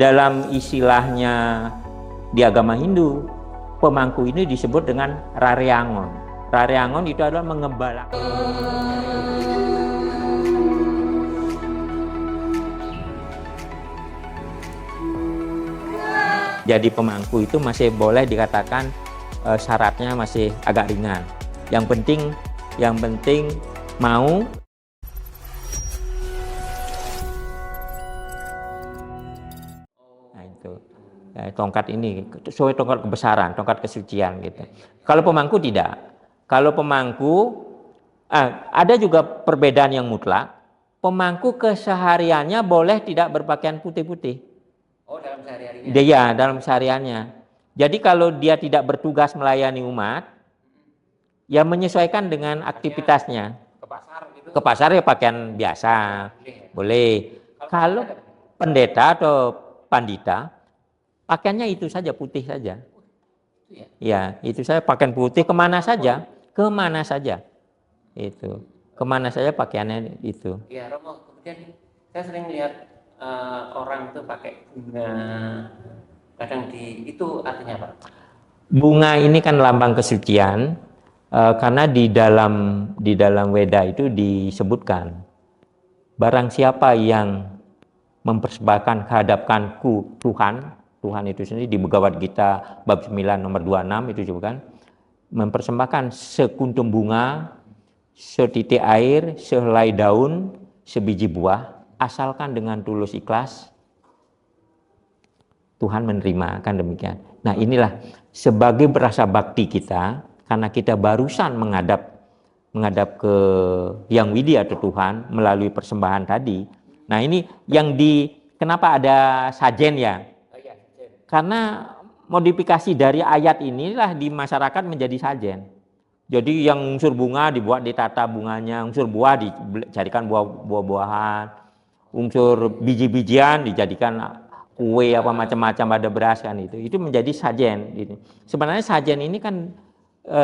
Dalam istilahnya di agama Hindu, pemangku ini disebut dengan Raryangon. Raryangon itu adalah mengembala. Jadi pemangku itu masih boleh dikatakan syaratnya masih agak ringan. Yang penting mau. Nah itu tongkat ini sesuai tongkat kebesaran, tongkat kesucian gitu. Kalau pemangku tidak. Kalau pemangku ada juga perbedaan yang mutlak. Pemangku kesehariannya boleh tidak berpakaian putih-putih. Oh, dalam sehari-harinya? Iya, dalam sehariannya. Jadi kalau dia tidak bertugas melayani umat, ya menyesuaikan dengan aktivitasnya. Ke pasar gitu? Ke pasar ya pakaian biasa, boleh. Kalau pendeta atau pandita, pakaiannya itu saja, putih saja. Ya, itu saya pakaian putih kemana saja, itu, kemana saja pakaiannya itu. Ya, Romo. Kemudian saya sering lihat orang tuh pakai bunga, kadang itu artinya apa? Bunga ini kan lambang kesucian, karena di dalam Weda itu disebutkan, barang siapa yang mempersembahkan kehadapkanku Tuhan itu sendiri di Bhagavad Gita bab 9 nomor 26 itu juga kan, mempersembahkan sekuntum bunga, setitik air, sehelai daun, sebiji buah, asalkan dengan tulus ikhlas, Tuhan menerima, kan demikian. Nah inilah sebagai berasa bakti kita, karena kita barusan menghadap ke Hyang Widi atau Tuhan melalui persembahan tadi. Nah ini yang kenapa ada sajen ya? Karena modifikasi dari ayat inilah di masyarakat menjadi sajen. Jadi yang unsur bunga dibuat ditata bunganya, unsur buah dijadikan buah-buahan, unsur biji-bijian dijadikan kue apa macam-macam, ada beras kan itu menjadi sajen gitu. Sebenarnya sajen ini kan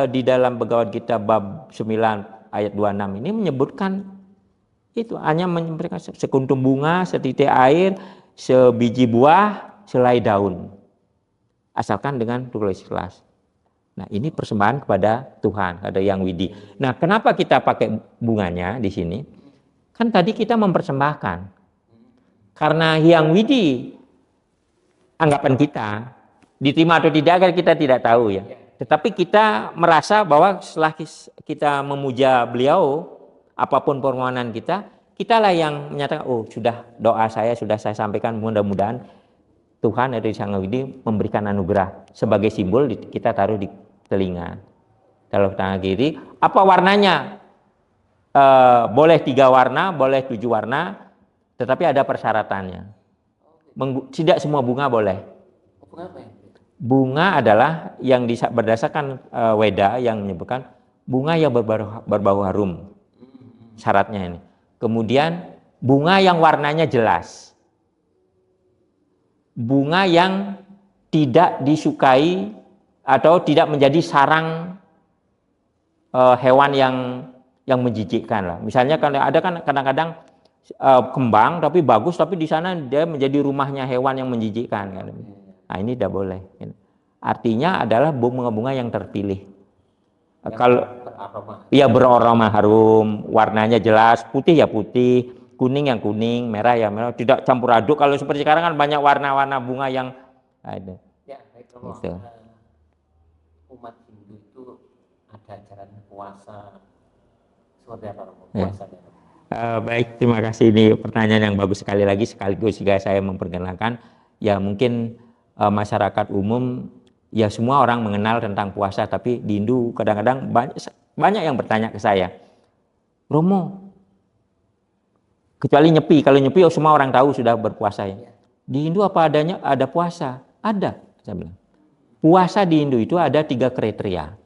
di dalam Bhagavad Gita bab 9 ayat 26 ini menyebutkan itu hanya memberikan sekuntum bunga, setitik air, sebiji buah, selai daun, asalkan dengan tulus ikhlas. Nah ini persembahan kepada Tuhan, ada Hyang Widi. Nah kenapa kita pakai bunganya di sini? Kan tadi kita mempersembahkan, karena Hyang Widi anggapan kita diterima atau tidak kan kita tidak tahu ya. Tetapi kita merasa bahwa setelah kita memuja beliau, apapun permohonan kita, kitalah yang menyatakan, oh sudah, doa saya sudah saya sampaikan, mudah-mudahan Tuhan dari Hyang Widi memberikan anugerah. Sebagai simbol kita taruh di telinga. Kalau tangan kiri, apa warnanya? Boleh 3 warna, boleh 7 warna, tetapi ada persyaratannya. Tidak semua bunga boleh. Bunga apa ya? Bunga adalah yang berdasarkan Weda yang menyebutkan bunga yang berbau harum. Syaratnya ini. Kemudian bunga yang warnanya jelas. Bunga yang tidak disukai atau tidak menjadi sarang hewan yang menjijikkan lah. Misalnya kalau ada kan kadang-kadang kembang tapi bagus, tapi di sana dia menjadi rumahnya hewan yang menjijikkan kan. Nah ini tidak boleh. Artinya adalah bunga-bunga yang terpilih. Kalau ya beraroma harum, warnanya jelas, putih ya putih, kuning yang kuning, merah ya merah, tidak campur aduk. Kalau seperti sekarang kan banyak warna-warna bunga yang ada. Ya, baik, gitu. Umat Hindu itu ada ajaran puasa seperti apa? Puasanya? Baik, terima kasih. Ini pertanyaan yang bagus sekali lagi, sekaligus juga saya memperkenalkan. Ya mungkin masyarakat umum, ya semua orang mengenal tentang puasa, tapi di Hindu kadang-kadang banyak yang bertanya ke saya, Romo, kecuali Nyepi, kalau Nyepi semua orang tahu sudah berpuasa ya. Di Hindu apa adanya ada puasa? Ada, saya bilang. Puasa di Hindu itu ada 3 kriteria.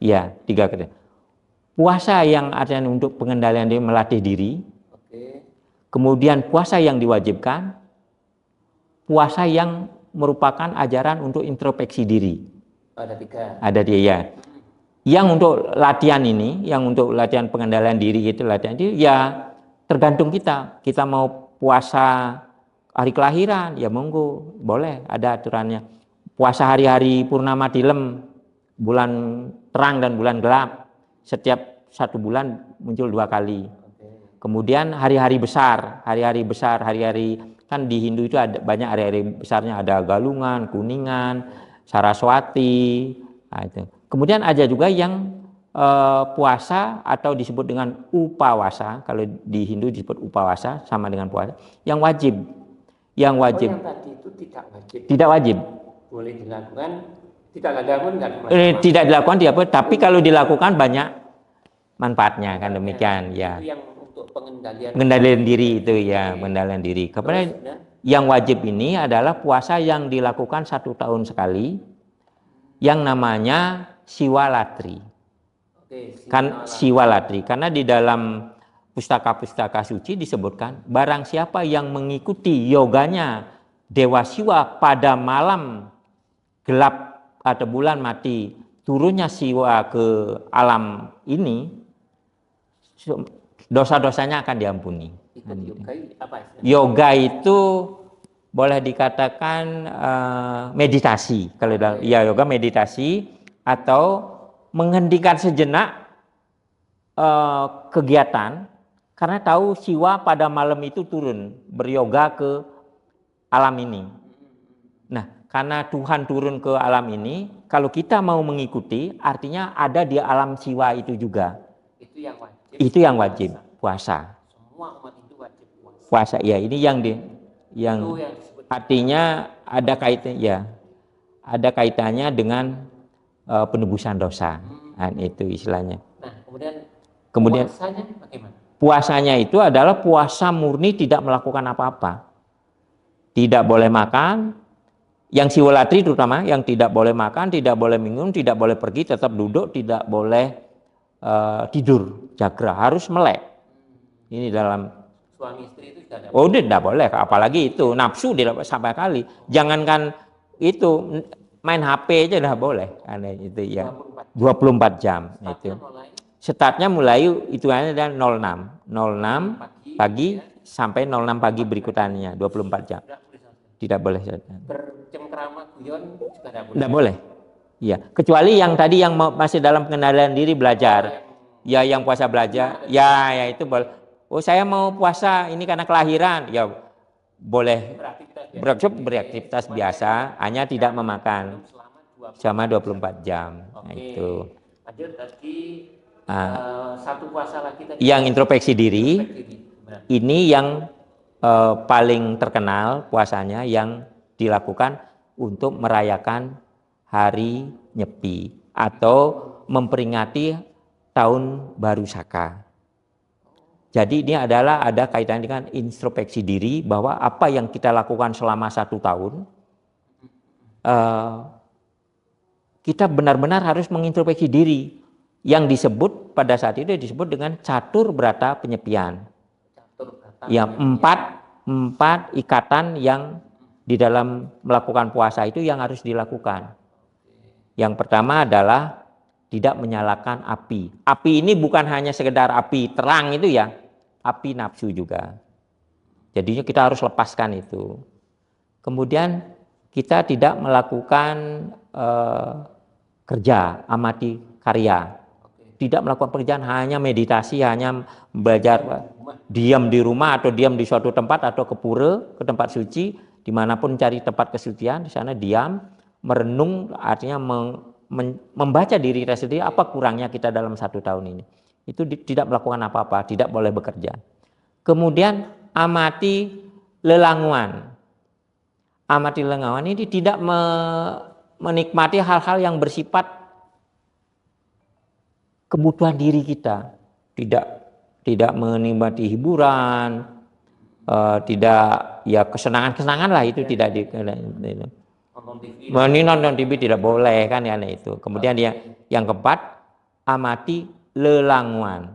Ya, 3 kriteria. Puasa yang artinya untuk pengendalian diri, melatih diri. Kemudian puasa yang diwajibkan. Puasa yang merupakan ajaran untuk introspeksi diri. Ada 3. Ada 3 ya. Yang untuk latihan ini, yang untuk latihan pengendalian diri itu latihan diri, ya tergantung kita. Kita mau puasa hari kelahiran, ya monggo, boleh, ada aturannya. Puasa hari-hari purnama tilem, bulan terang dan bulan gelap, setiap 1 bulan muncul 2 kali. Kemudian hari-hari besar, hari-hari kan di Hindu itu ada banyak hari-hari besarnya, ada Galungan, Kuningan, Saraswati. Nah, itu. Kemudian ada juga yang puasa atau disebut dengan upawasa. Kalau di Hindu disebut upawasa, sama dengan puasa, yang wajib. Yang wajib. Yang tadi itu tidak wajib. Tidak wajib. Boleh dilakukan, tidak dilakukan enggak ada masalah. Tidak dilakukan tidak, tapi kalau dilakukan banyak manfaatnya, kan demikian ya. Itu yang untuk pengendalian diri itu ya, pengendalian diri. Kemudian yang wajib ini adalah puasa yang dilakukan 1 tahun sekali, yang namanya siwalatri. Kan siwalatri, karena di dalam pustaka-pustaka suci disebutkan barang siapa yang mengikuti yoganya Dewa Siwa pada malam gelap atau bulan mati turunnya Siwa ke alam ini, dosa-dosanya akan diampuni. Yoga itu boleh dikatakan meditasi. Kalau ya yoga meditasi atau menghentikan sejenak kegiatan, karena tahu Siwa pada malam itu turun beryoga ke alam ini. Nah, karena Tuhan turun ke alam ini, kalau kita mau mengikuti, artinya ada di alam Siwa itu juga. Itu yang wajib puasa. Semua umat itu wajib puasa. Ya, ini yang artinya ada kaitannya ya. Ada kaitannya dengan penebusan dosa. Nah, itu istilahnya. Nah, kemudian puasanya bagaimana? Puasanya itu adalah puasa murni, tidak melakukan apa-apa. Tidak boleh makan, yang siwalatri terutama, yang tidak boleh makan, tidak boleh minum, tidak boleh pergi, tetap duduk, tidak boleh tidur, jagra, harus melek. Ini dalam suami istri itu tidak boleh. Oh, tidak boleh, apalagi itu nafsu tidak sampai kali. Jangankan itu, main HP aja udah boleh. Karena itu ya 24 jam itu. Startnya mulai itu ada 06 pagi sampai 06 pagi berikutannya 24 jam. Tidak boleh. Bercengkrama guyon juga tidak boleh. Iya, kecuali yang tadi yang masih dalam pengendalian diri belajar. Ya, yang puasa belajar. Ya itu boleh. Oh, saya mau puasa ini karena kelahiran. Ya, boleh beraktivitas biasa, hanya tidak memakan selama 24 jam. Nah, itu. Lanjut tadi satu puasa lagi tadi. Yang introspeksi diri. Ini yang paling terkenal puasanya yang dilakukan untuk merayakan hari Nyepi atau memperingati tahun baru Saka. Jadi ini adalah ada kaitan dengan introspeksi diri, bahwa apa yang kita lakukan selama 1 tahun, kita benar-benar harus mengintrospeksi diri. Yang disebut pada saat itu disebut dengan catur brata penyepian. Ya, 4 ikatan yang di dalam melakukan puasa itu yang harus dilakukan. Yang pertama adalah tidak menyalakan api. Api ini bukan hanya sekedar api terang itu ya, api nafsu juga. Jadinya kita harus lepaskan itu. Kemudian kita tidak melakukan kerja, amati karya. Tidak melakukan pekerjaan, hanya meditasi, hanya belajar, diam di rumah atau diam di suatu tempat atau ke pura, ke tempat suci, dimanapun cari tempat kesucian, di sana diam, merenung, artinya membaca diri kita sendiri, apa kurangnya kita dalam 1 tahun ini. Itu tidak melakukan apa-apa, tidak boleh bekerja. Kemudian amati lelanguan. Amati lelanguan ini tidak menikmati hal-hal yang bersifat kebutuhan diri kita, tidak menikmati hiburan, tidak ya kesenangan lah itu tidak nonton TV tidak boleh kan ya itu. Kemudian yang keempat, amati lelanguan.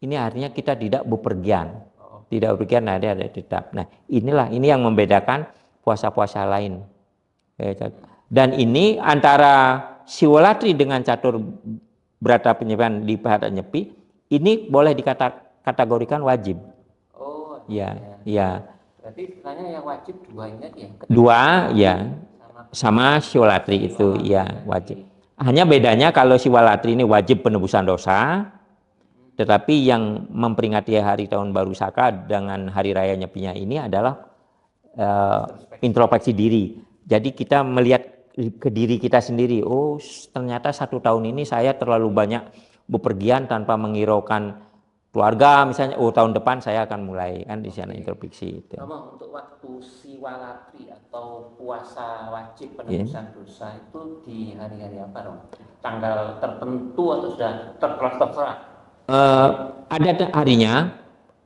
Ini artinya kita tidak bepergian, ada tetap. Nah ini yang membedakan puasa-puasa lain. Dan ini antara siwalatri dengan catur brata penyepian di pada Nyepi, ini boleh dikategorikan wajib. Oh, ya. Berarti istilahnya yang wajib dua ini aja ya. Dua ya, Sama sama Siwalatri itu ya wajib. Hanya bedanya kalau Siwalatri ini wajib penebusan dosa, tetapi yang memperingati hari tahun baru Saka dengan hari raya Nyepinya ini adalah introspeksi diri. Jadi kita melihat ke diri kita sendiri. Oh, ternyata 1 tahun ini saya terlalu banyak bepergian tanpa menghiraukan keluarga. Misalnya, oh tahun depan saya akan mulai kan di sana introspeksi itu. Ngomong untuk waktu Siwalatri atau puasa wajib penebusan dosa itu di hari-hari apa dong? Tanggal tertentu atau sudah terserah? Ada harinya.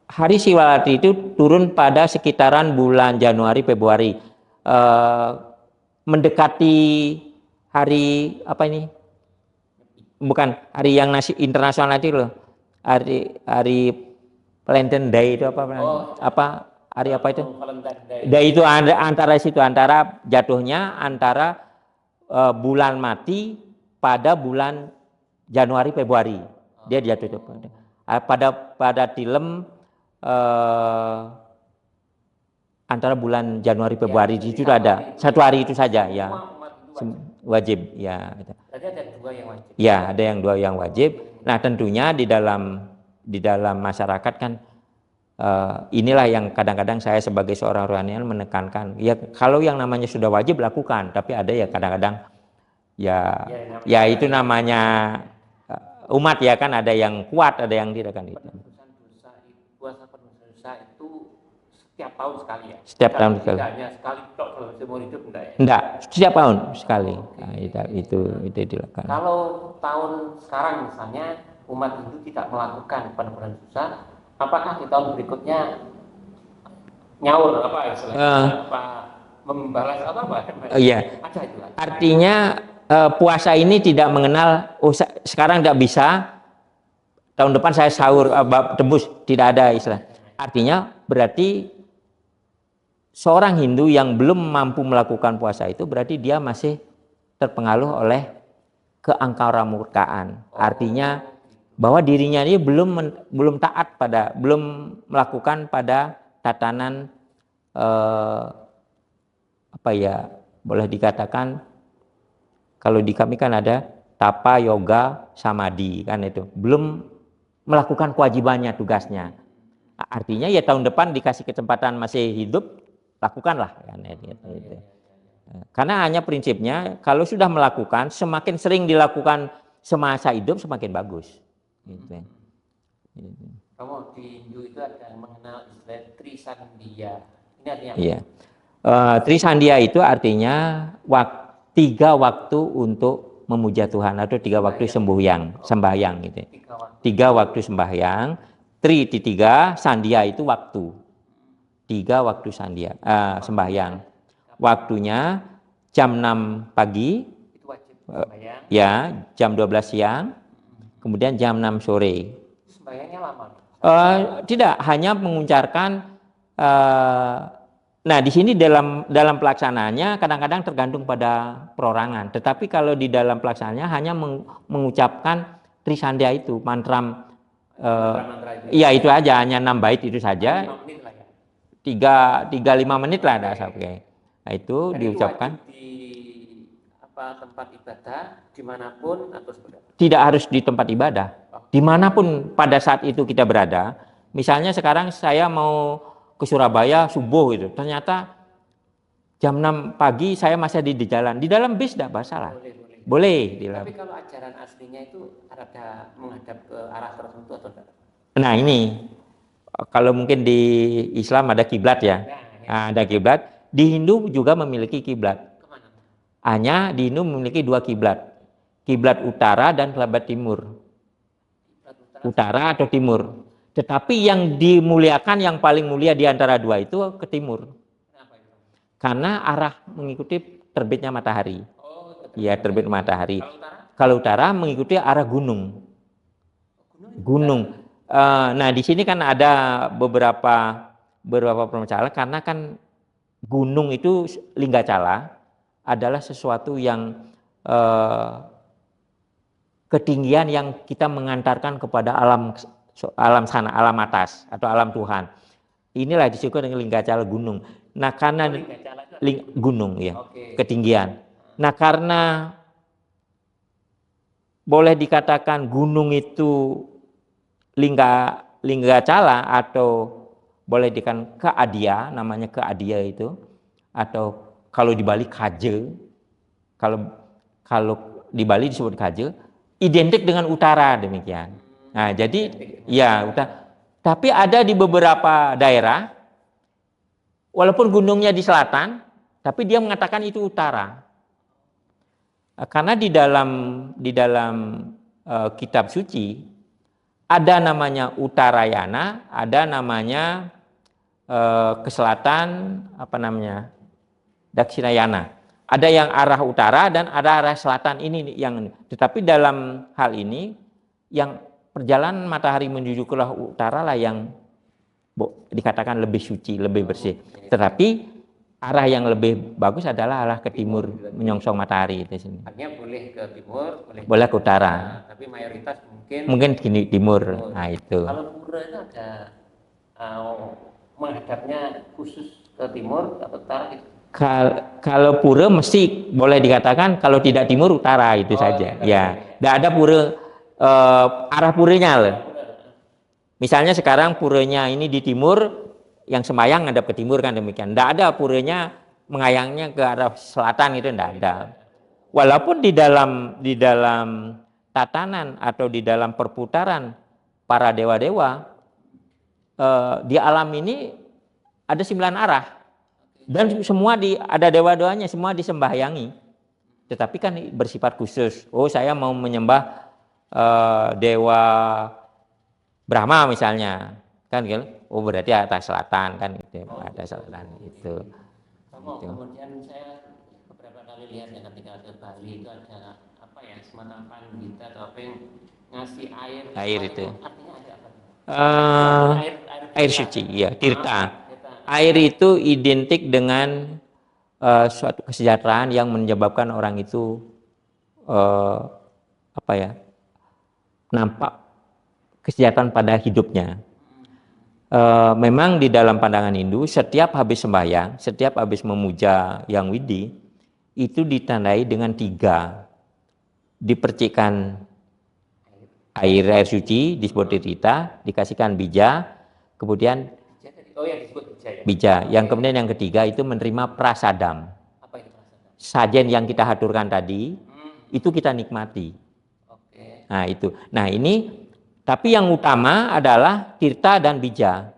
Hari Siwalatri itu turun pada sekitaran bulan Januari Februari, mendekati hari apa ini? Bukan hari yang internasional itu loh, hari Valentine Day itu apa? Apa hari apa itu? Day itu antara situ, antara jatuhnya antara bulan mati pada bulan Januari Februari dia jatuh pada film antara bulan Januari Februari ya, itu ada 1 hari itu saja ya wajib ya. Berarti ada 2 yang wajib. Ya, ada yang 2 yang wajib. Nah, tentunya di dalam masyarakat kan inilah yang kadang-kadang saya sebagai seorang rohanian menekankan. Ya, kalau yang namanya sudah wajib lakukan, tapi ada ya kadang-kadang ya itu namanya umat ya kan, ada yang kuat, ada yang tidak kan itu. Puasa penebusan dosa itu setiap tahun sekali ya? Setiap tahun sekali. Tidak hanya sekali tok dalam seumur hidup enggak ya? Enggak, setiap tahun sekali. Nah, itu dilakukan. Kalau tahun sekarang misalnya umat Hindu tidak melakukan penebusan dosa, apakah di tahun berikutnya nyaur apa istilahnya? Membalas apa? Iya. Ada itu. Artinya puasa ini tidak mengenal sekarang tidak bisa, tahun depan saya sahur tebus, tidak ada istilah. Artinya berarti seorang Hindu yang belum mampu melakukan puasa itu berarti dia masih terpengaruh oleh keangkara murkaan. Artinya bahwa dirinya ini belum taat belum melakukan pada tatanan apa ya, boleh dikatakan kalau di kami kan ada tapa, yoga, samadhi kan itu. Belum melakukan kewajibannya, tugasnya. Artinya ya tahun depan dikasih kesempatan masih hidup, lakukanlah kan itu. Karena hanya prinsipnya kalau sudah melakukan, semakin sering dilakukan semasa hidup semakin bagus. Gitu. Kamu di Hindu itu ada yang mengenal istilah Trisandiya. Ini artinya apa? Iya. Trisandiya itu artinya 3 waktu untuk memuja Tuhan atau 3 waktu sembahyang gitu. 3 waktu sembahyang. Tri di 3, sandia itu waktu. 3 waktu sembahyang. Waktunya jam 6 pagi. Itu wajib sembahyang. Ya, jam 12 siang. Kemudian jam 6 sore. Sembahyangnya lama? Tidak, hanya mengucapkan nah, di sini dalam pelaksanaannya kadang-kadang tergantung pada perorangan. Tetapi kalau di dalam pelaksanaannya hanya mengucapkan Trisandia itu, mantra iya itu aja, hanya 6 bait itu saja. 3-5 menit lah ada sampai. Nah, itu diucapkan. Di tempat ibadah dimanapun atau seperti apa? Tidak harus di tempat ibadah. Dimanapun pada saat itu kita berada. Misalnya sekarang saya mau ke Surabaya subuh gitu, ternyata jam 6 pagi saya masih di jalan, di dalam bis tidak masalah. Boleh. Tapi kalau ajaran aslinya itu ada menghadap ke arah tertentu atau tidak? Nah ini, kalau mungkin di Islam ada kiblat ya, ada kiblat. Di Hindu juga memiliki kiblat. Hanya di Hindu memiliki 2 kiblat, kiblat utara dan kiblat timur. Utara atau timur. Tetapi yang dimuliakan, yang paling mulia di antara 2 itu ke timur. Kenapa itu? Karena arah mengikuti terbitnya matahari. Ya, terbit matahari. Kalau utara mengikuti arah gunung. Nah, di sini kan ada beberapa permasalahan karena kan gunung itu Linggacala adalah sesuatu yang ketinggian yang kita mengantarkan kepada alam sana, alam atas atau alam Tuhan. Inilah disebut dengan Linggacala gunung. Nah, karena Linggacala itu gunung ya, oke. ketinggian. Nah, karena boleh dikatakan gunung itu Linggacala atau boleh dikatakan Keadia, namanya Keadia itu, atau kalau di Bali Kaje, kalau di Bali disebut Kaje, identik dengan utara demikian. Nah, jadi ya utara. Tapi ada di beberapa daerah, walaupun gunungnya di selatan, tapi dia mengatakan itu utara. Karena di dalam kitab suci ada namanya Utarayana, ada namanya ke selatan apa namanya Dakshinayana. Ada yang arah utara dan ada arah selatan ini yang. Tetapi dalam hal ini yang perjalanan matahari menuju ke utara lah yang dikatakan lebih suci, lebih bersih. Tetapi arah yang lebih bagus adalah arah ke timur menyongsong matahari itu sini. Artinya boleh ke timur, boleh ke utara. Nah, tapi mayoritas mungkin gini timur. Nah, itu. Kalau pura itu ada menghadapnya khusus ke timur atau utara gitu. Kalau pura mesti boleh dikatakan kalau tidak timur utara itu saja. Ya, tidak ada pura arah puranya loh. Misalnya sekarang puranya ini di timur, yang sembahyang ngadap ke timur kan demikian. Tidak ada puranya mengayangnya ke arah selatan itu tidak ada. Walaupun di dalam tatanan atau di dalam perputaran para dewa-dewa di alam ini ada 9 arah dan semua ada dewa-dewanya, semua disembahyangi. Tetapi kan bersifat khusus. Oh, saya mau menyembah dewa Brahma misalnya, kan gitu. Oh, berarti atas selatan kan gitu. Atas selatan itu. Kemudian saya beberapa kali lihat ya ketika ke Bali itu ada apa ya, semacam pandita atau apa yang ngasih air itu. Artinya ada apa? Air suci, ya, tirta. Air itu identik dengan suatu kesejahteraan yang menyebabkan orang itu nampak kesejahteraan pada hidupnya. Memang di dalam pandangan Hindu, setiap habis sembahyang, setiap habis memuja Yang Widi, itu ditandai dengan 3. Dipercikkan air suci, disebut tirta, dikasihkan bija, kemudian bija. Yang kemudian yang ketiga itu menerima prasadam. Apa itu prasadam? Sajen yang kita haturkan tadi, itu kita nikmati. Nah, itu. Nah, ini tapi yang utama adalah tirta dan bija.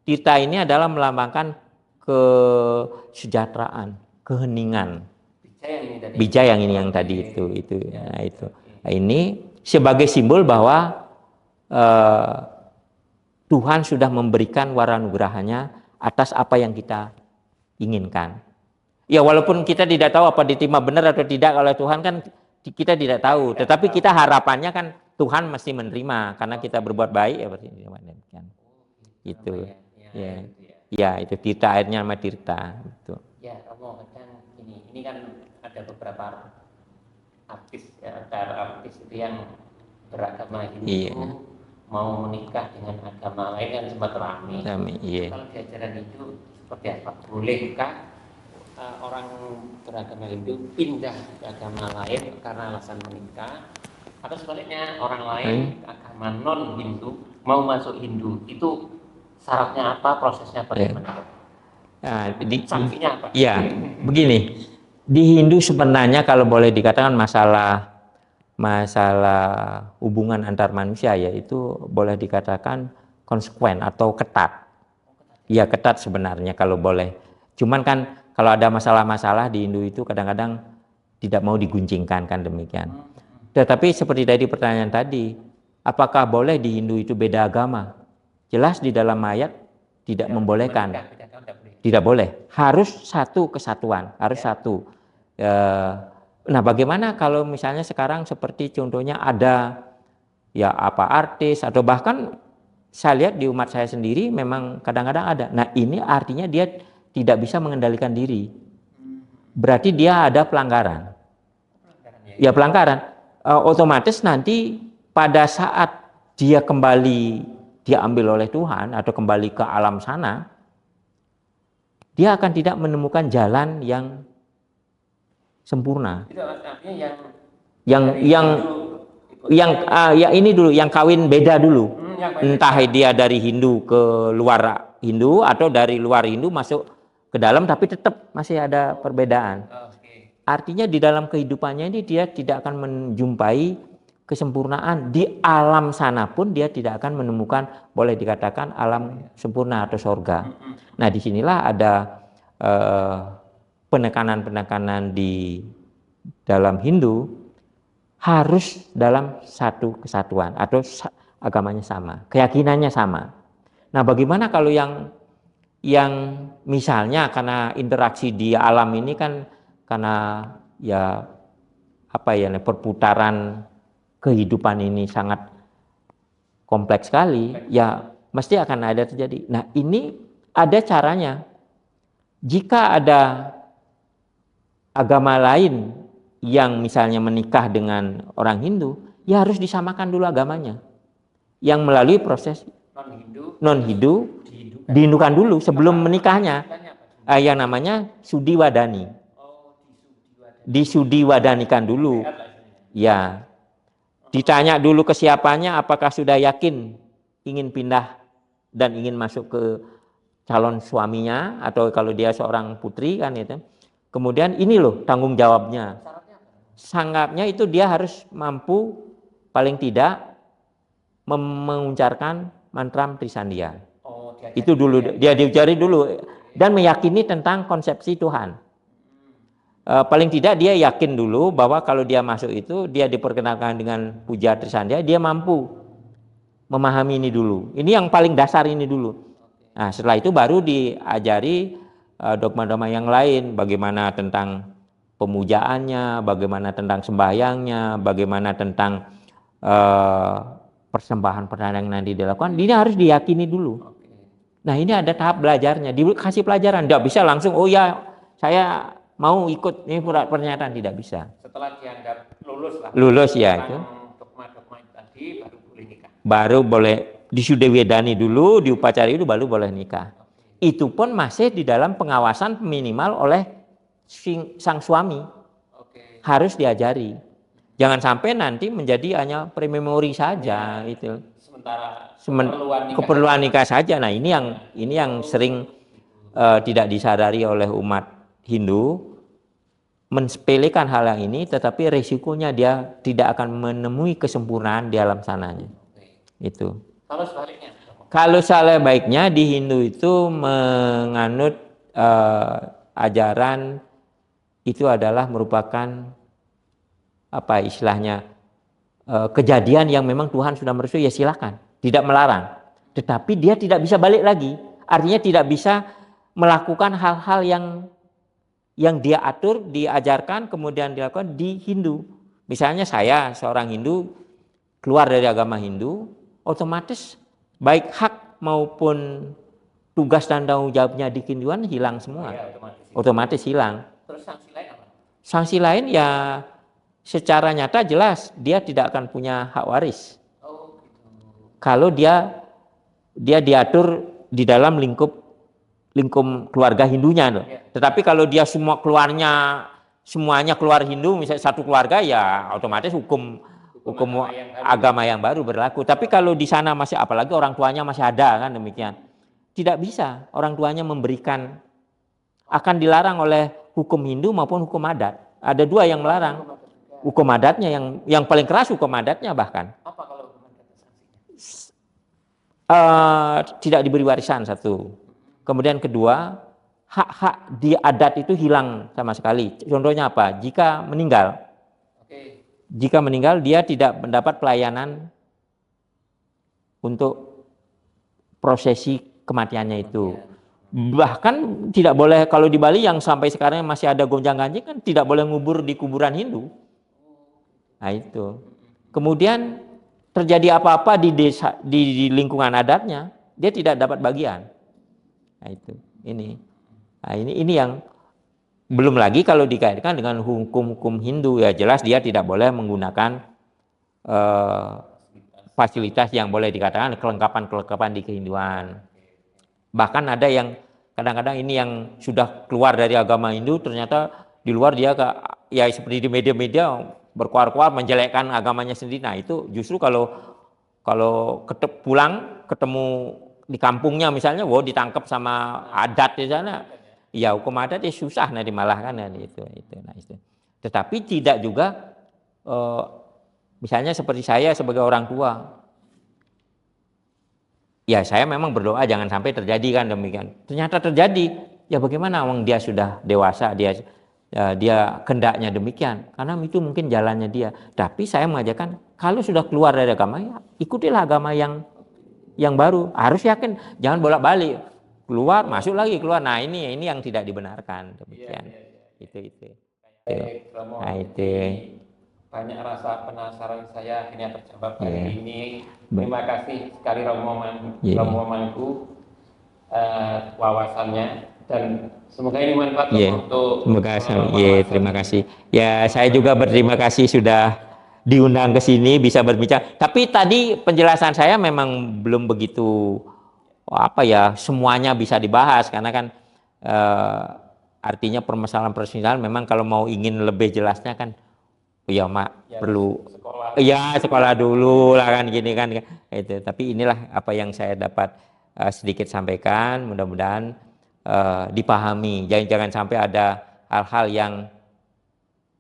Tirta ini adalah melambangkan kesejahteraan, keheningan. Bija yang ini yang tadi itu. Nah, itu. Nah, ini sebagai simbol bahwa Tuhan sudah memberikan waranugrahanya atas apa yang kita inginkan. Ya, walaupun kita tidak tahu apa diterima benar atau tidak oleh Tuhan kan kita tidak tahu. Tetapi kita harapannya kan Tuhan mesti menerima karena kita berbuat baik ya berarti demikian. Itu. Ya, itu tirta, airnya nama tirta itu. Ya, Romo, kan ini kan ada beberapa artis ya, artis itu yang beragama Hindu mau menikah dengan agama lain kan sempat ramai. Kalau di ajaran Hindu seperti apa? Bolehkah orang beragama Hindu pindah ke agama lain karena alasan menikah? Atau sebaliknya orang lain agama non Hindu mau masuk Hindu, itu syaratnya apa, prosesnya bagaimana? Nah, sanksinya apa? Ya, begini. Di Hindu sebenarnya kalau boleh dikatakan masalah hubungan antar manusia ya itu boleh dikatakan konsekuen atau ketat. Ya, ketat sebenarnya kalau boleh. Cuman kan kalau ada masalah-masalah di Hindu itu kadang-kadang tidak mau diguncingkan kan demikian. Tetapi seperti tadi pertanyaan tadi, apakah boleh di Hindu itu beda agama? Jelas di dalam ayat tidak membolehkan. Tidak boleh. Harus satu kesatuan, harus satu. Nah, bagaimana kalau misalnya sekarang seperti contohnya ada ya apa artis atau bahkan saya lihat di umat saya sendiri memang kadang-kadang ada. Nah, ini artinya dia tidak bisa mengendalikan diri. Berarti dia ada pelanggaran. Ya, pelanggaran. Otomatis nanti pada saat dia kembali diambil oleh Tuhan atau kembali ke alam sana, dia akan tidak menemukan jalan yang sempurna. Itu artinya Ya ini dulu, yang kawin beda dulu. Entah beda. dia dari Hindu ke luar Hindu atau dari luar Hindu masuk ke dalam, tapi tetap masih ada perbedaan. Artinya di dalam kehidupannya ini dia tidak akan menjumpai kesempurnaan. Di alam sana pun dia tidak akan menemukan, boleh dikatakan alam sempurna atau sorga. Nah, disinilah ada penekanan-penekanan di dalam Hindu harus dalam satu kesatuan atau agamanya sama, keyakinannya sama. Nah, bagaimana kalau yang misalnya karena interaksi di alam ini kan karena ya perputaran kehidupan ini sangat kompleks sekali, ya mesti akan ada terjadi. Nah, ini ada caranya. Jika ada agama lain yang misalnya menikah dengan orang Hindu, ya harus disamakan dulu agamanya. Yang melalui proses non-Hindu dihindukan dulu sebelum menikahnya. Yang namanya sudiwadani. Disudiwadanikan dulu. Ya. Ditanya dulu ke siapanya apakah sudah yakin ingin pindah dan ingin masuk ke calon suaminya, atau kalau dia seorang putri kan itu. Kemudian ini loh tanggung jawabnya. Sanggapnya itu dia harus mampu paling tidak mengucapkan mantra Trisandia. Itu dulu dia diajari dulu dan meyakini tentang konsepsi Tuhan. Paling tidak dia yakin dulu bahwa kalau dia masuk itu dia diperkenalkan dengan puja Trisandia, dia mampu memahami ini dulu. Ini yang paling dasar ini dulu. Nah, setelah itu baru diajari dogma-dogma yang lain, bagaimana tentang pemujaannya, bagaimana tentang sembahyangnya, bagaimana tentang persembahan yang nanti dilakukan. Ini harus diyakini dulu. Nah, ini ada tahap belajarnya, dikasih pelajaran. Tidak bisa langsung, oh ya saya mau ikut ini pernyataan, tidak bisa. Setelah dianggap lulus lah. Lulus ya itu. Dogma-dogma tadi baru boleh nikah. Baru boleh disudiwadani dulu, diupacari itu baru boleh nikah. Itu pun masih di dalam pengawasan minimal oleh sang suami. Harus diajari. Jangan sampai nanti menjadi hanya prememori saja itu. Sementara keperluan nikah saja. Nah, ini yang sering tidak disadari oleh umat Hindu, mensepelekan hal yang ini, tetapi resikonya dia tidak akan menemui kesempurnaan di alam sananya. Itu. Kalau sebaliknya? Kalau sebaliknya di Hindu itu menganut ajaran itu adalah merupakan kejadian yang memang Tuhan sudah merestui, ya silakan, tidak melarang. Tetapi dia tidak bisa balik lagi. Artinya tidak bisa melakukan hal-hal yang dia atur, diajarkan, kemudian dilakukan di Hindu. Misalnya saya seorang Hindu keluar dari agama Hindu, otomatis baik hak maupun tugas dan tanggung jawabnya di kehinduan hilang semua. Ya, otomatis hilang. Terus sanksi lain apa? Sanksi lain ya secara nyata jelas dia tidak akan punya hak waris. Oh, gitu. Kalau dia diatur di dalam lingkup keluarga Hindunya loh. Ya. Tetapi kalau dia semuanya keluar Hindu, misalnya satu keluarga, ya otomatis hukum agama yang baru berlaku. Tapi kalau di sana masih, apalagi orang tuanya masih ada kan demikian, tidak bisa orang tuanya memberikan, akan dilarang oleh hukum Hindu maupun hukum adat. Ada dua yang melarang. Hukum adatnya yang paling keras, hukum adatnya bahkan. Apa kalau hukum adatnya sanksinya? Tidak diberi warisan satu. Kemudian kedua, hak-hak di adat itu hilang sama sekali. Contohnya apa? Jika meninggal. Jika meninggal dia tidak mendapat pelayanan untuk prosesi kematiannya itu. Bahkan tidak boleh, kalau di Bali yang sampai sekarang masih ada gonjang-ganjing kan tidak boleh ngubur di kuburan Hindu. Nah itu. Kemudian terjadi apa-apa di desa, di lingkungan adatnya, dia tidak dapat bagian. Nah itu. Nah ini yang belum lagi kalau dikaitkan dengan hukum-hukum Hindu, ya jelas dia tidak boleh menggunakan fasilitas yang boleh dikatakan kelengkapan-kelengkapan di kehinduan. Bahkan ada yang Kadang-kadang ini yang sudah keluar dari agama Hindu ternyata di luar dia ya seperti di media-media berkuar-kuar menjelekkan agamanya sendiri. Nah itu justru kalau pulang ketemu di kampungnya misalnya, ditangkap sama adat di sana, ya hukum adat ya susah nanti malah kan itu. Nah, itu. Tetapi tidak juga misalnya seperti saya sebagai orang tua, ya saya memang berdoa jangan sampai terjadi kan demikian. Ternyata terjadi, ya bagaimana? Wong dia sudah dewasa, dia kendaknya demikian, karena itu mungkin jalannya dia. Tapi saya mengajarkan kalau sudah keluar dari agama, ya ikutilah agama yang baru. Harus yakin, jangan bolak-balik, keluar masuk lagi keluar. Nah ini yang tidak dibenarkan demikian. Itu. Nah itu. Banyak rasa penasaran saya akhirnya terjawab hari ini. Terima kasih sekali Romo Mangku wawasannya, dan semoga ini manfaat untuk terima kasih. Ya saya juga berterima kasih sudah diundang ke sini bisa berbicara. Tapi tadi penjelasan saya memang belum begitu semuanya bisa dibahas, karena kan artinya permasalahan memang kalau mau ingin lebih jelasnya kan perlu sekolah dulu lah kan gini kan itu. Tapi inilah apa yang saya dapat sedikit sampaikan, mudah-mudahan dipahami. Jangan sampai ada hal-hal yang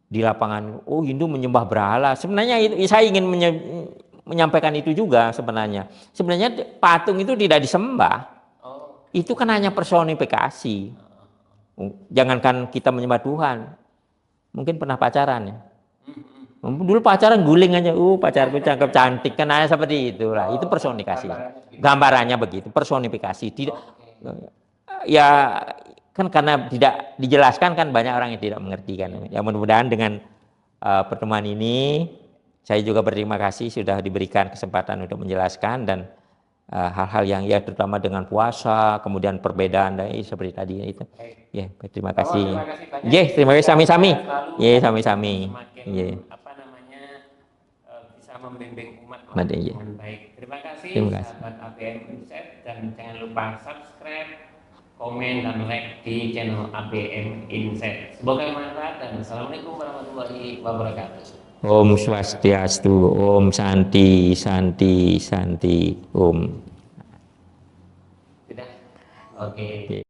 di lapangan Hindu menyembah berhala. Sebenarnya saya ingin menyampaikan itu juga sebenarnya patung itu tidak disembah. Itu kan hanya personifikasi. Jangankan kita menyembah Tuhan, mungkin pernah pacaran ya. Dulu pacaran guling aja, pacarku cakep cantik kan, seperti itulah. Itu personifikasi. Gambarannya begitu, personifikasi. Tidak, ya kan karena tidak dijelaskan kan banyak orang yang tidak mengerti kan. Ya mudah-mudahan dengan pertemuan ini saya juga berterima kasih sudah diberikan kesempatan untuk menjelaskan, dan hal-hal yang terutama dengan puasa, kemudian perbedaan seperti tadi itu. Ya, terima kasih. Terima kasih sami-sami. Sami-sami. Bisa membimbing umat dengan baik. Terima kasih sahabat ABM Insight, dan jangan lupa subscribe, komen, dan like di channel ABM Insight. Semoga bermanfaat, dan assalamualaikum warahmatullahi wabarakatuh. Om Swastiastu, Om Santi, Santi, Santi, Om. Sudah? Oke.